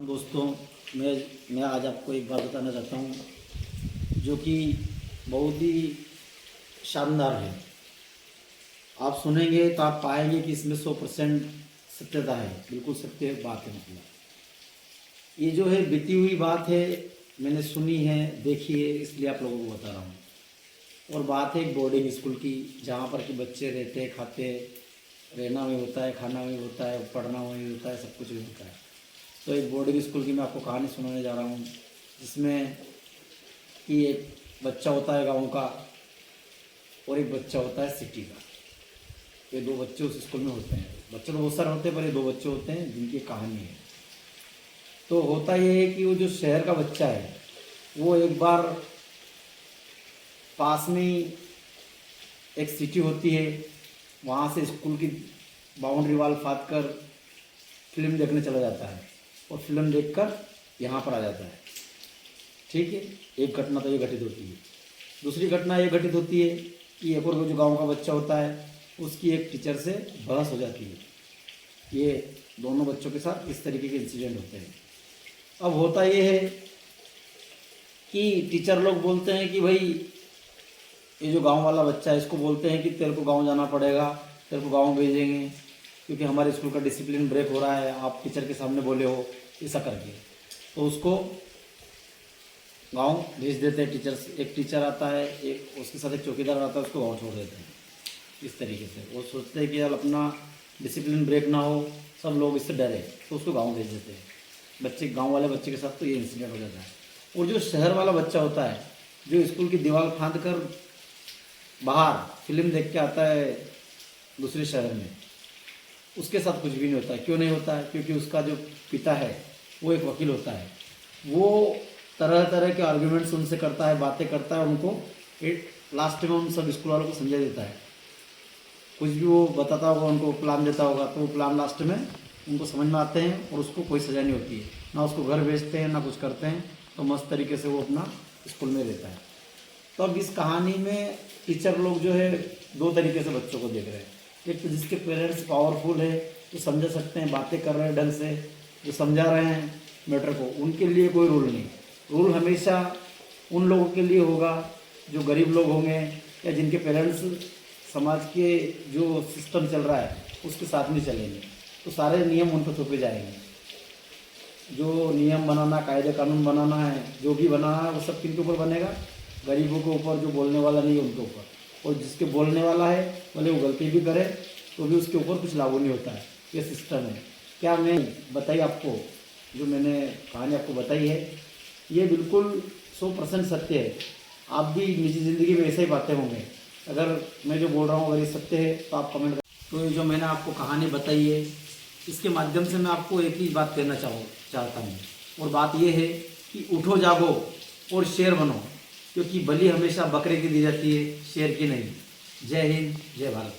दोस्तों, मैं आज आपको एक बात बताना चाहता हूँ जो कि बहुत ही शानदार है। आप सुनेंगे तो आप पाएंगे कि इसमें 100% सत्यता है, बिल्कुल सत्य बात है। मतलब ये जो है बीती हुई बात है, मैंने सुनी है, देखी है, इसलिए आप लोगों को बता रहा हूँ। और बात है एक बोर्डिंग स्कूल की, जहाँ पर कि बच्चे रहते हैं, खाते हैं, रहना भी होता है, खाना भी होता है, पढ़ना भी होता है, सब कुछ भी होता है। तो एक बोर्डिंग स्कूल की मैं आपको कहानी सुनाने जा रहा हूँ, जिसमें कि एक बच्चा होता है गांव का और एक बच्चा होता है सिटी का। ये दो बच्चे उस स्कूल में होते हैं। बच्चे तो बहुत सारे होते हैं, पर ये दो बच्चे होते हैं जिनकी कहानी है। तो होता ये है कि वो जो शहर का बच्चा है, वो एक बार पास में ही एक सिटी होती है, वहाँ से स्कूल की बाउंड्री वाल फाद कर फिल्म देखने चला जाता है और फिल्म देखकर यहाँ पर आ जाता है। ठीक है, एक घटना तो ये घटित होती है। दूसरी घटना ये घटित होती है कि एक और जो गांव का बच्चा होता है, उसकी एक टीचर से बहस हो जाती है। ये दोनों बच्चों के साथ इस तरीके के इंसिडेंट होते हैं। अब होता ये है कि टीचर लोग बोलते हैं कि भाई ये जो गांव वाला बच्चा है, इसको बोलते हैं कि तेरे को गांव जाना पड़ेगा, तेरे को गांव भेजेंगे, क्योंकि हमारे स्कूल का डिसिप्लिन ब्रेक हो रहा है, आप टीचर के सामने बोले हो, ऐसा करके। तो उसको गांव भेज देते हैं। एक टीचर आता है, एक उसके साथ एक चौकीदार आता है, उसको गांव छोड़ देते हैं। इस तरीके से वो सोचते हैं कि यार अपना डिसिप्लिन ब्रेक ना हो, सब लोग इससे डरे, तो उसको गाँव भेज देते हैं। बच्चे, गाँव वाले बच्चे के साथ तो ये इंसिडेंट हो जाता है। और जो शहर वाला बच्चा होता है, जो स्कूल की दीवार फांद कर बाहर फिल्म देख के आता है दूसरे शहर में, उसके साथ कुछ भी नहीं होता है। क्यों नहीं होता है? क्योंकि उसका जो पिता है वो एक वकील होता है। वो तरह तरह के आर्ग्यूमेंट्स उनसे करता है, बातें करता है, उनको लास्ट में उन सब स्कूल वालों को समझा देता है। कुछ भी वो बताता होगा, उनको प्लान देता होगा, तो वो प्लान लास्ट में उनको समझ में आते हैं और उसको कोई सज़ा नहीं होती है। ना उसको घर भेजते हैं, ना कुछ करते हैं, तो मस्त तरीके से वो अपना स्कूल में रहता है। तो अब इस कहानी में टीचर लोग जो है दो तरीके से बच्चों को देख रहे हैं। एक तो जिसके पेरेंट्स पावरफुल है, तो समझ सकते हैं, बातें कर रहे हैं ढंग से, जो समझा रहे हैं मैटर को, उनके लिए कोई रूल नहीं। रूल हमेशा उन लोगों के लिए होगा जो गरीब लोग होंगे, या जिनके पेरेंट्स समाज के जो सिस्टम चल रहा है उसके साथ नहीं चलेंगे, तो सारे नियम उन पर थोपे जाएंगे। जो नियम बनाना, कायदे कानून बनाना है, जो भी बनाना है, वो सब किन के ऊपर बनेगा? गरीबों के ऊपर। जो बोलने वाला नहीं है उनके ऊपर। और जिसके बोलने वाला है, भले वो गलती भी करे तो भी उसके ऊपर कुछ लागू नहीं होता है। ये सिस्टम है। क्या मैं बताई आपको, जो मैंने कहानी आपको बताई है, ये बिल्कुल 100% सत्य है। आप भी निजी ज़िंदगी में ऐसे ही बातें होंगे। अगर मैं जो बोल रहा हूँ अगर ये सत्य है तो आप कमेंट करें। तो ये जो मैंने आपको कहानी बताई है, इसके माध्यम से मैं आपको एक ही बात कहना चाहता हूँ, और बात ये है कि उठो, जागो और शेर बनो, क्योंकि बलि हमेशा बकरे की दी जाती है, शेर की नहीं। जय हिंद, जय भारत।